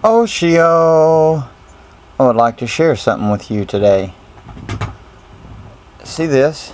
Oshio. I would like to share something with you today. See this?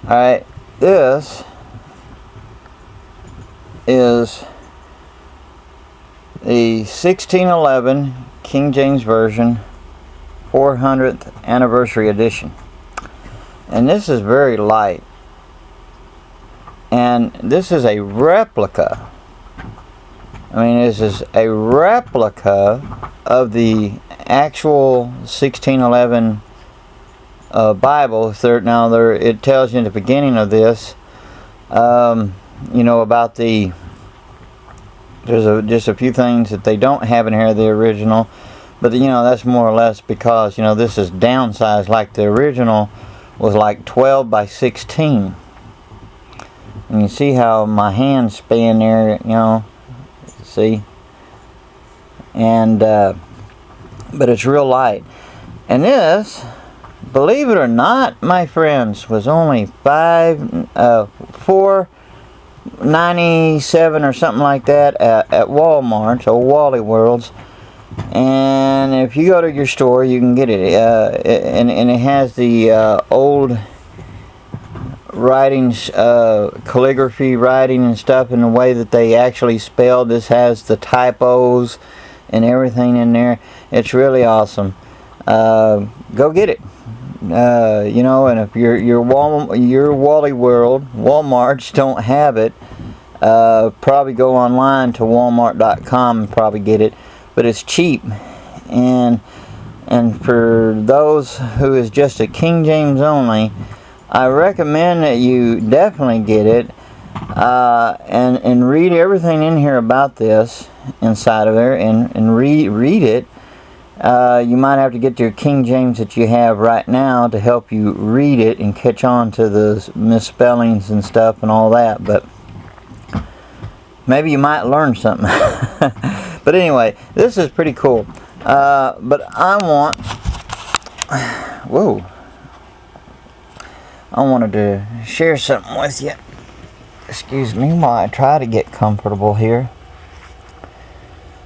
Alright, this is the 1611 King James Version 400th Anniversary Edition. And this is very light. And this is a replica. I mean, this is a replica of the actual 1611 Bible. It tells you in the beginning of this, you know, about there's just a few things that they don't have in here, the original, but you know, that's more or less because, you know, this is downsized. Like the original was like 12 by 16, and you see how my hand span there, you know, see, and but it's real light. And this, believe it or not, my friends, was only $4.97 or something like that at Walmart, or Wally Worlds. And if you go to your store, you can get it. And it has the old writings, calligraphy writing and stuff, in the way that they actually spelled. This has the typos and everything in there. It's really awesome. Go get it. You know, and if your Wally World, Walmarts don't have it, probably go online to walmart.com and probably get it. But it's cheap, and for those who is just a King James only, I recommend that you definitely get it, and read everything in here about this inside of there, and read it. You might have to get your King James that you have right now to help you read it and catch on to the misspellings and stuff and all that, but maybe you might learn something. But anyway, this is pretty cool. But I wanted to share something with you. Excuse me while I try to get comfortable here.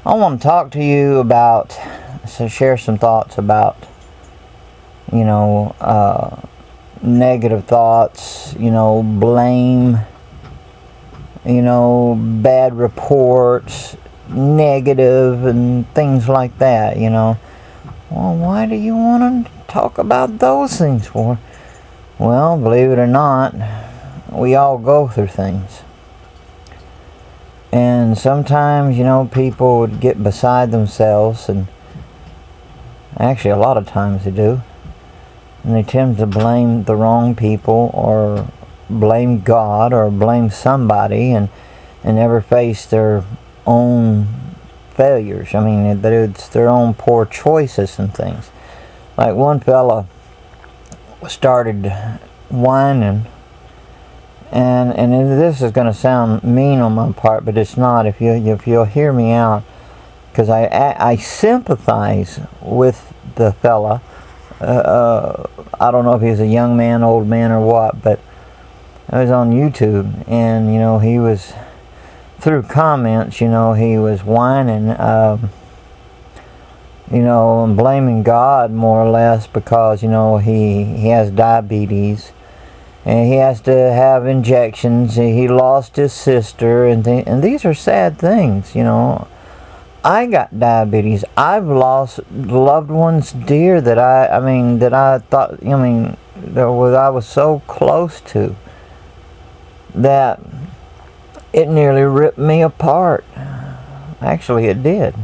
I want to talk to you about, share some thoughts about, you know, negative thoughts, you know, blame, you know, bad reports, negative and things like that, you know. Well, why do you want to talk about those things for? Well, believe it or not, we all go through things. And sometimes, you know, people would get beside themselves, and actually a lot of times they do, and they tend to blame the wrong people, or blame God, or blame somebody, and never face their own failures. I mean, it's their own poor choices and things. Like one fella started whining, and this is going to sound mean on my part, but it's not. If you'll hear me out, because I sympathize with the fella. I don't know if he's a young man, old man, or what, but I was on YouTube, and you know, he was, through comments, you know, he was whining, you know, and blaming God more or less because, you know, he has diabetes, and he has to have injections. He lost his sister, and these are sad things, you know. I got diabetes. I've lost loved ones dear that I thought, I mean, that I was so close to, that it nearly ripped me apart. Actually, it did.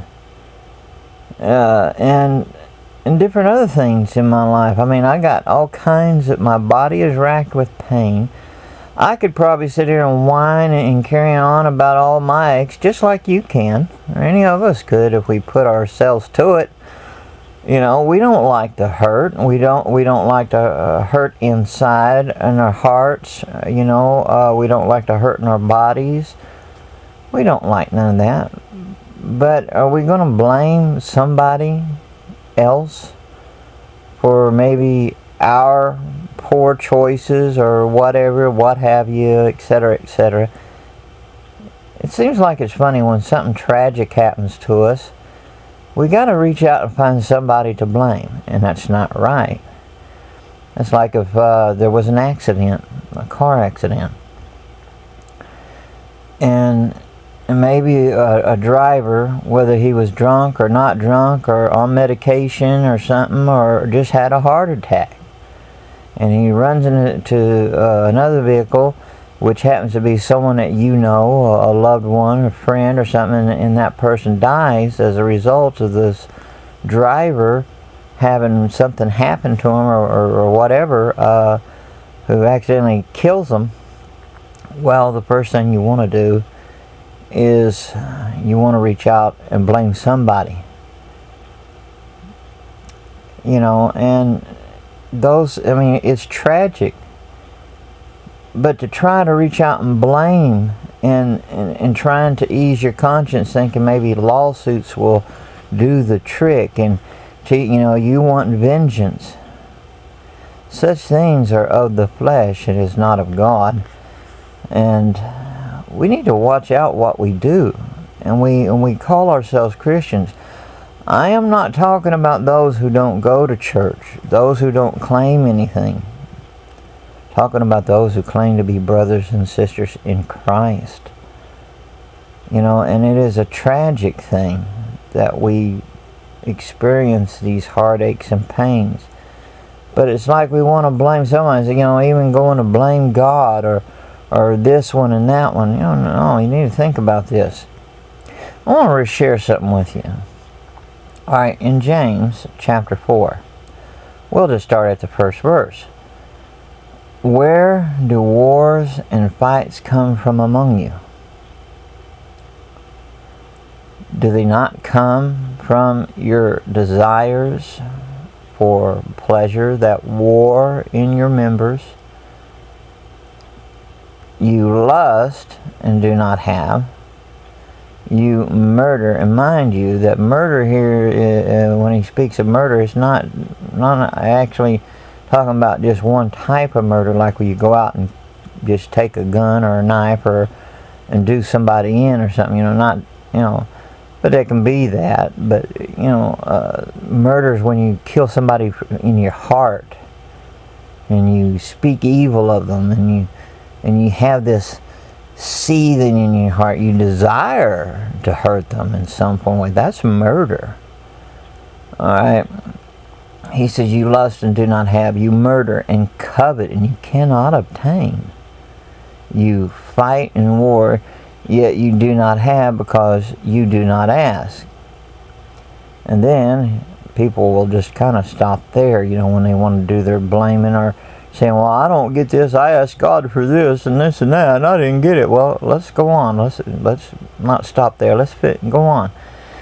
And different other things in my life. I mean, I got all kinds that my body is racked with pain. I could probably sit here and whine and carry on about all my aches, just like you can, or any of us could, if we put ourselves to it. You know, we don't like to hurt. We don't like to hurt inside in our hearts. You know, we don't like to hurt in our bodies. We don't like none of that. But are we going to blame somebody else for maybe our poor choices or whatever, what have you, etc., etc.? it seems like it's funny when something tragic happens to us, we got to reach out and find somebody to blame, and that's not right. It's like if there was an accident, a car accident, and maybe a driver, whether he was drunk or not drunk or on medication or something, or just had a heart attack, and he runs into another vehicle, which happens to be someone that you know, a loved one, a friend or something, and that person dies as a result of this driver having something happen to him or whatever, who accidentally kills them. Well, the first thing you want to do is you want to reach out and blame somebody. You know, and those, I mean, it's tragic. But to try to reach out and blame and trying to ease your conscience, thinking maybe lawsuits will do the trick, and you know, you want vengeance. Such things are of the flesh, it is not of God. And we need to watch out what we do. And we call ourselves Christians. I am not talking about those who don't go to church, those who don't claim anything. Talking about those who claim to be brothers and sisters in Christ. You know, and it is a tragic thing that we experience these heartaches and pains. But it's like we want to blame someone, you know, even going to blame God or this one and that one. You know, no, you need to think about this. I want to share something with you. Alright, in James chapter 4, we'll just start at the first verse. Where do wars and fights come from among you? Do they not come from your desires for pleasure that war in your members? You lust and do not have. You murder, and mind you that murder here, when he speaks of murder, is not actually talking about just one type of murder, like when you go out and just take a gun or a knife and do somebody in or something, you know, not, you know, but there can be that, but, you know, murder is when you kill somebody in your heart, and you speak evil of them, and you have this seething in your heart, you desire to hurt them in some form way. That's murder. Alright. He says, you lust and do not have. You murder and covet, and you cannot obtain. You fight and war, yet you do not have, because you do not ask. And then people will just kind of stop there, you know, when they want to do their blaming or saying, well, I don't get this, I asked God for this and this and that, and I didn't get it. Well, let's go on. Let's not stop there. Let's go on.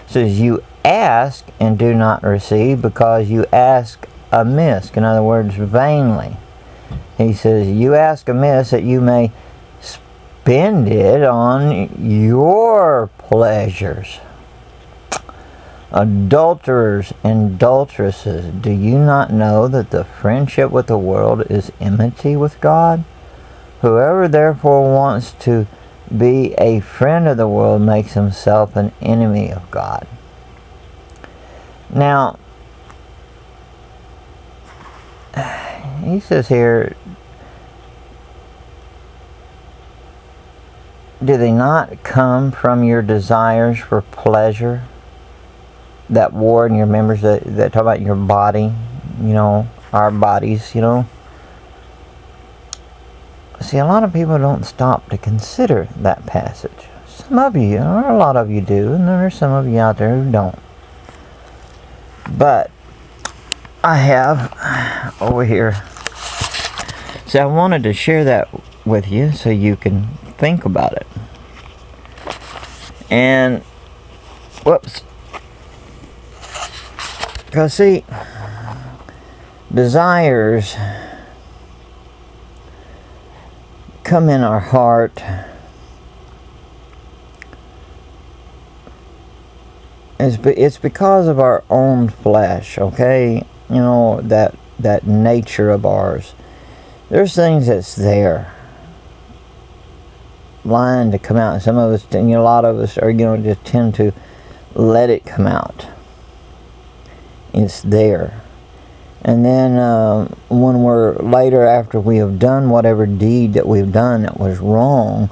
It says, you ask and do not receive, because you ask amiss. In other words, vainly. He says, you ask amiss that you may spend it on your pleasures. Adulterers and adulteresses, do you not know that the friendship with the world is enmity with God? Whoever therefore wants to be a friend of the world makes himself an enemy of God. Now, he says here, do they not come from your desires for pleasure that war in your members, that talk about your body, you know, our bodies, you know? See, a lot of people don't stop to consider that passage. Some of you, or a lot of you do, and there are some of you out there who don't. But I have over here. So I wanted to share that with you so you can think about it. And, whoops. Because see, desires come in our heart it's because of our own flesh, okay? You know, that nature of ours. There's things that's there line to come out. And some of us, a lot of us are, just tend to let it come out. It's there. And then when we're later, after we have done whatever deed that we've done that was wrong,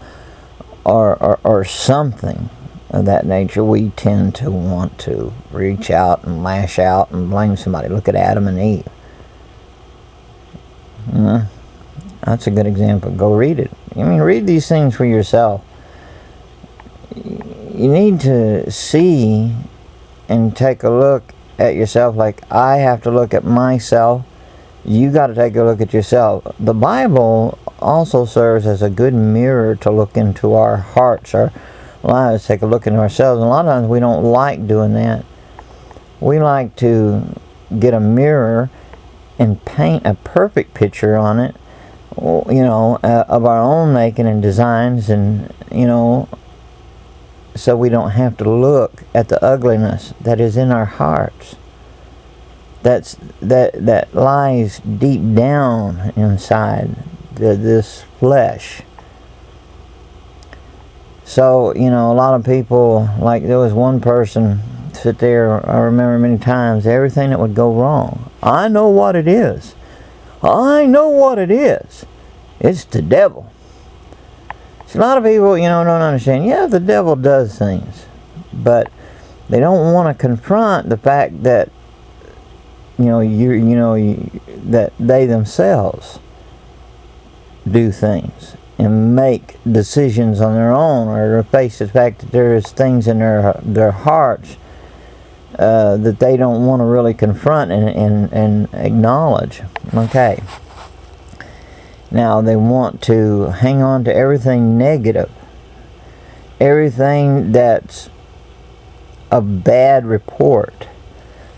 or something of that nature, we tend to want to reach out and lash out and blame somebody. Look at Adam and Eve. That's a good example. Go read it. Read these things for yourself. You need to see and take a look at yourself like I have to look at myself. You got to take a look at yourself. The Bible also serves as a good mirror to look into our hearts, our lives, take a look into ourselves. And a lot of times we don't like doing that. We like to get a mirror and paint a perfect picture on it, of our own making and designs, and so we don't have to look at the ugliness that is in our hearts, that lies deep down inside this flesh. So a lot of people, like there was one person sit there, I remember many times, everything that would go wrong, I know what it is. I know what it is. It's the devil. A lot of people, don't understand. Yeah, the devil does things, but they don't want to confront the fact that, that they themselves do things and make decisions on their own, or face the fact that there is things in their hearts that they don't want to really confront and acknowledge. Okay. Now they want to hang on to everything negative, everything that's a bad report.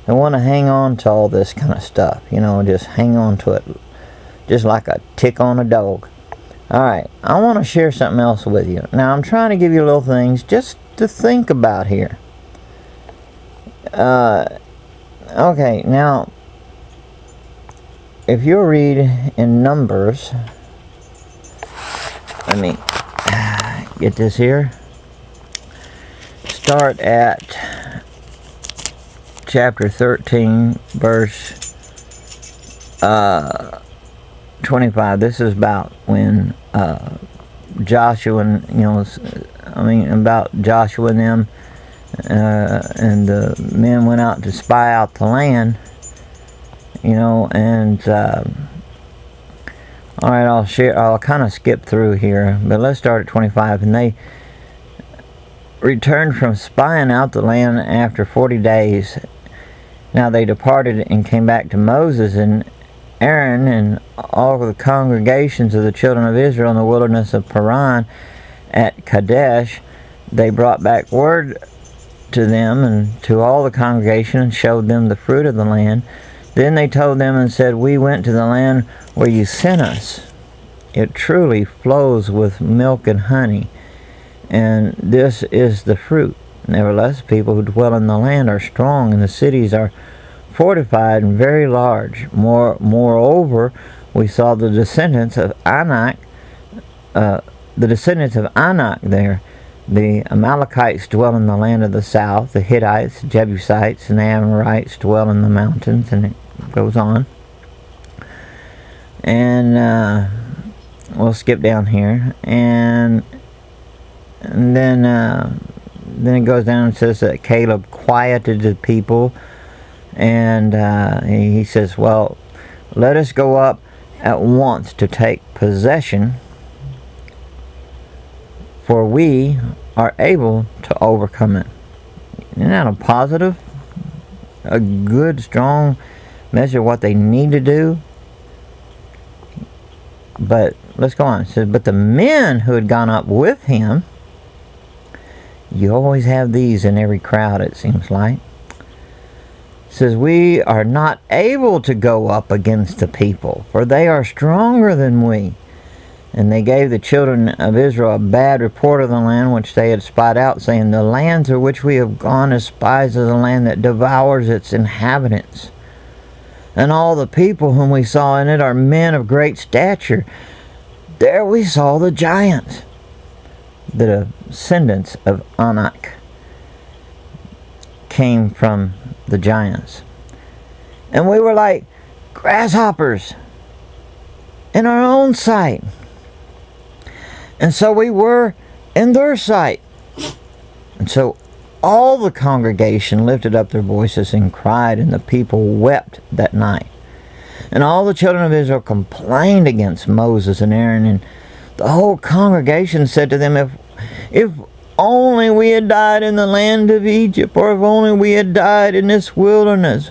They want to hang on to all this kind of stuff, just hang on to it, just like a tick on a dog. Alright, I want to share something else with you. Now I'm trying to give you little things just to think about here. Okay, now if you read in Numbers, let me get this here. Start at chapter 13, verse 25. This is about when Joshua and about Joshua and them, and the men went out to spy out the land. Alright, I'll kind of skip through here, but let's start at 25. And they returned from spying out the land after 40 days. Now they departed and came back to Moses and Aaron and all the congregations of the children of Israel in the wilderness of Paran at Kadesh. They brought back word to them and to all the congregation and showed them the fruit of the land. Then they told them and said, we went to the land where you sent us. It truly flows with milk and honey, and this is the fruit. Nevertheless, people who dwell in the land are strong, and the cities are fortified and very large. Moreover, we saw the descendants of Anak, there. The Amalekites dwell in the land of the south. The Hittites, Jebusites, and the Amorites dwell in the mountains, and it goes on. And we'll skip down here, and then it goes down and says that Caleb quieted the people, and he says, well, let us go up at once to take possession, for we are able to overcome it. Isn't that a positive, a good, strong measure of what they need to do? But let's go on. It says, but the men who had gone up with him, you always have these in every crowd, it seems like. It says, we are not able to go up against the people, for they are stronger than we. And they gave the children of Israel a bad report of the land which they had spied out, saying, the land through which we have gone as spies is a land that devours its inhabitants. And all the people whom we saw in it are men of great stature. There we saw the giants. the descendants of Anak came from the giants. And we were like grasshoppers in our own sight. And so we were in their sight. And so all the congregation lifted up their voices and cried, and the people wept that night. And all the children of Israel complained against Moses and Aaron, and the whole congregation said to them, if only we had died in the land of Egypt, or if only we had died in this wilderness.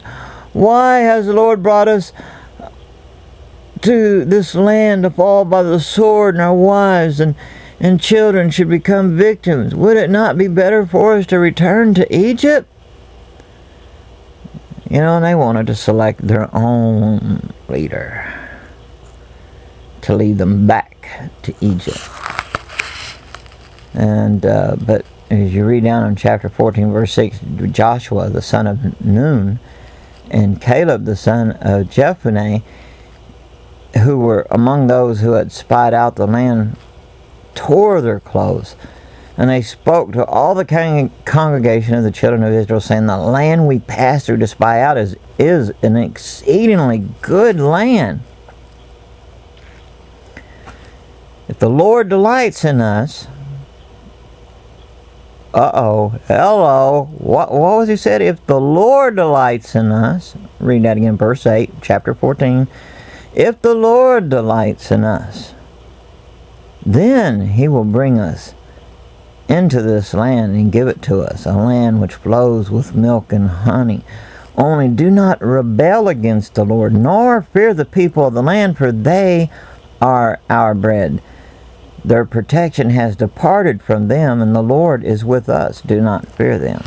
Why has the Lord brought us to this land to fall by the sword, and our wives and children should become victims? Would it not be better for us to return to Egypt? You know, and they wanted to select their own leader to lead them back to Egypt. And but as you read down in chapter 14, verse 6, Joshua the son of Nun and Caleb the son of Jephunneh, who were among those who had spied out the land, tore their clothes, and they spoke to all the congregation of the children of Israel, saying, the land we passed through to spy out is an exceedingly good land. If the Lord delights in us, hello, what was he said? If the Lord delights in us, read that again, verse 8, chapter 14. If the Lord delights in us, then he will bring us into this land and give it to us, a land which flows with milk and honey. Only do not rebel against the Lord, nor fear the people of the land, for they are our bread. Their protection has departed from them, and the Lord is with us. Do not fear them.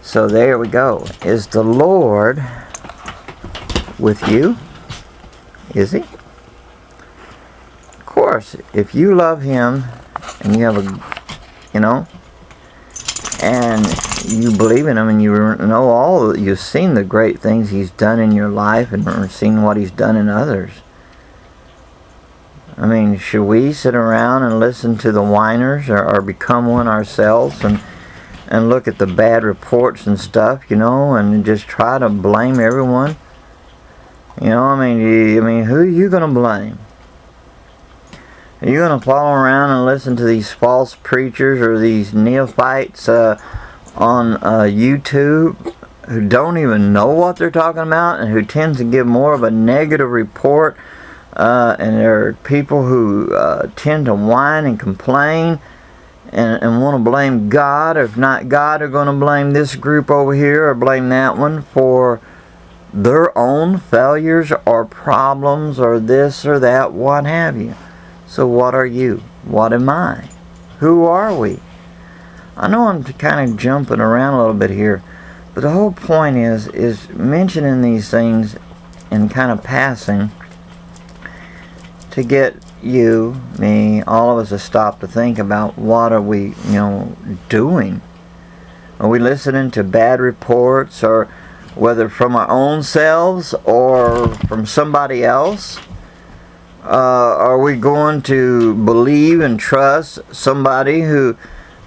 So there we go. Is the Lord with you? Is he? Of course, if you love him and you have and you believe in him, and you know you've seen the great things he's done in your life and seen what he's done in others. I mean, should we sit around and listen to the whiners or become one ourselves and look at the bad reports and stuff, and just try to blame everyone? I mean, who are you going to blame? Are you going to follow around and listen to these false preachers or these neophytes on YouTube who don't even know what they're talking about and who tend to give more of a negative report? And there are people who tend to whine and complain and want to blame God. If not God, they're going to blame this group over here or blame that one for their own failures or problems or this or that, what have you. So what are you? What am I? Who are we? I know I'm kind of jumping around a little bit here, but the whole point is mentioning these things in kind of passing to get you, me, all of us to stop to think about what are we, doing. Are we listening to bad reports, or whether from our own selves or from somebody else? Are we going to believe and trust somebody who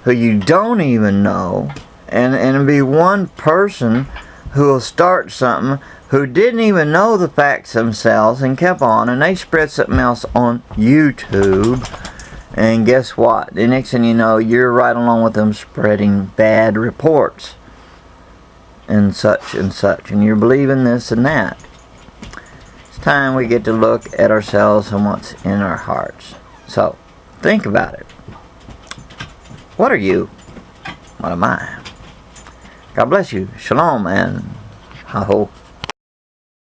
you don't even know, and be one person who will start something who didn't even know the facts themselves and kept on, and they spread something else on YouTube, and guess what? The next thing you know, you're right along with them spreading bad reports and such, and you're believing this and that. It's time we get to look at ourselves and what's in our hearts. So, think about it. What are you? What am I? God bless you. Shalom and ha-ho.